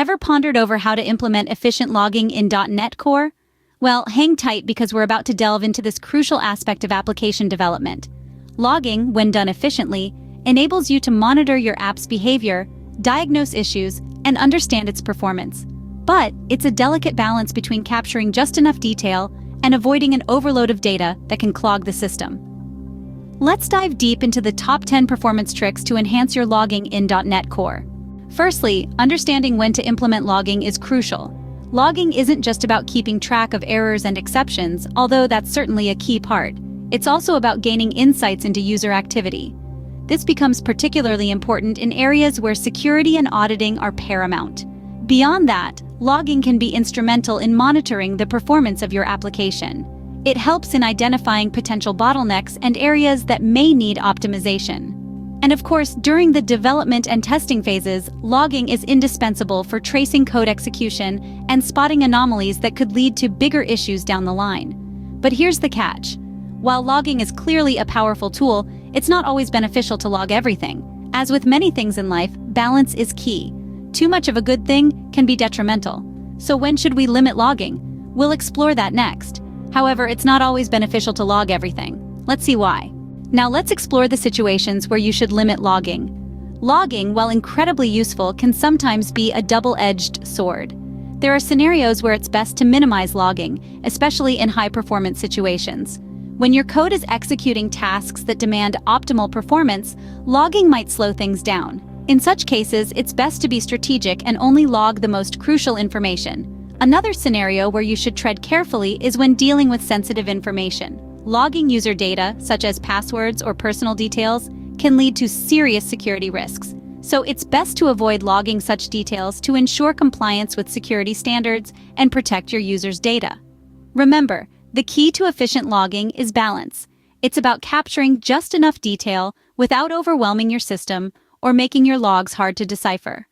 Ever pondered over how to implement efficient logging in .NET Core? Well, hang tight because we're about to delve into this crucial aspect of application development. Logging, when done efficiently, enables you to monitor your app's behavior, diagnose issues, and understand its performance. But it's a delicate balance between capturing just enough detail and avoiding an overload of data that can clog the system. Let's dive deep into the top 10 performance tricks to enhance your logging in .NET Core. Firstly, understanding when to implement logging is crucial. Logging isn't just about keeping track of errors and exceptions, although that's certainly a key part. It's also about gaining insights into user activity. This becomes particularly important in areas where security and auditing are paramount. Beyond that, logging can be instrumental in monitoring the performance of your application. It helps in identifying potential bottlenecks and areas that may need optimization. And of course, during the development and testing phases, logging is indispensable for tracing code execution and spotting anomalies that could lead to bigger issues down the line. But here's the catch. While logging is clearly a powerful tool, it's not always beneficial to log everything. As with many things in life, balance is key. Too much of a good thing can be detrimental. So when should we limit logging? We'll explore that next. However, it's not always beneficial to log everything. Let's see why. Now let's explore the situations where you should limit logging. Logging, while incredibly useful, can sometimes be a double-edged sword. There are scenarios where it's best to minimize logging, especially in high-performance situations. When your code is executing tasks that demand optimal performance, logging might slow things down. In such cases, it's best to be strategic and only log the most crucial information. Another scenario where you should tread carefully is when dealing with sensitive information. Logging user data, such as passwords or personal details, can lead to serious security risks. So it's best to avoid logging such details to ensure compliance with security standards and protect your users' data. Remember, the key to efficient logging is balance. It's about capturing just enough detail without overwhelming your system or making your logs hard to decipher.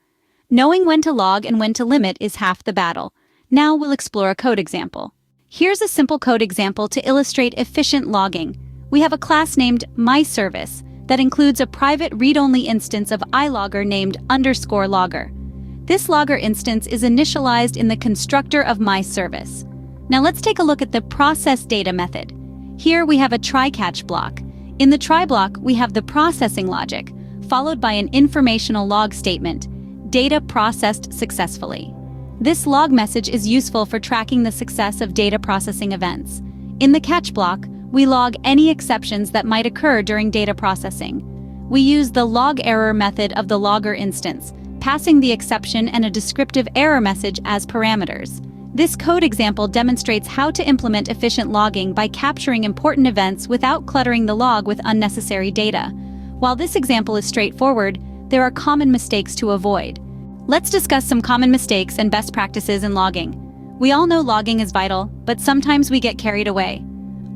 Knowing when to log and when to limit is half the battle. Now we'll explore a code example. Here's a simple code example to illustrate efficient logging. We have a class named MyService that includes a private read-only instance of iLogger named _logger. This logger instance is initialized in the constructor of MyService. Now let's take a look at the process data method. Here we have a try-catch block. In the try block, we have the processing logic, followed by an informational log statement, data processed successfully. This log message is useful for tracking the success of data processing events. In the catch block, we log any exceptions that might occur during data processing. We use the log error method of the logger instance, passing the exception and a descriptive error message as parameters. This code example demonstrates how to implement efficient logging by capturing important events without cluttering the log with unnecessary data. While this example is straightforward, there are common mistakes to avoid. Let's discuss some common mistakes and best practices in logging. We all know logging is vital, but sometimes we get carried away.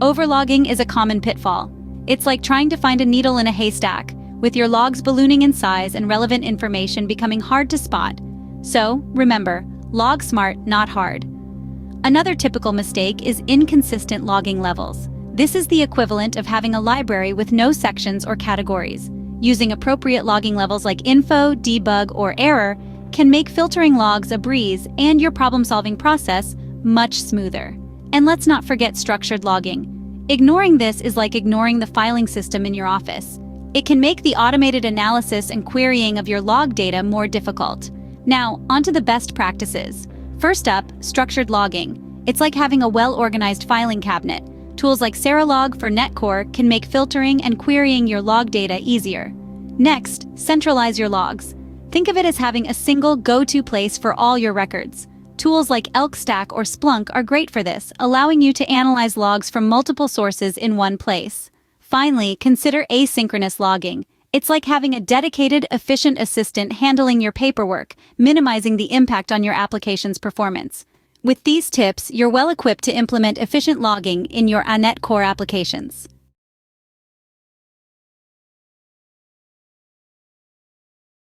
Overlogging is a common pitfall. It's like trying to find a needle in a haystack, with your logs ballooning in size and relevant information becoming hard to spot. So, remember, log smart, not hard. Another typical mistake is inconsistent logging levels. This is the equivalent of having a library with no sections or categories. Using appropriate logging levels like info, debug, or error can make filtering logs a breeze and your problem-solving process much smoother. And let's not forget structured logging. Ignoring this is like ignoring the filing system in your office. It can make the automated analysis and querying of your log data more difficult. Now, onto the best practices. First up, structured logging. It's like having a well-organized filing cabinet. Tools like Seralog for NetCore can make filtering and querying your log data easier. Next, centralize your logs. Think of it as having a single go-to place for all your records. Tools like ElkStack or Splunk are great for this, allowing you to analyze logs from multiple sources in one place. Finally, consider asynchronous logging. It's like having a dedicated, efficient assistant handling your paperwork, minimizing the impact on your application's performance. With these tips, you're well equipped to implement efficient logging in your .NET Core applications.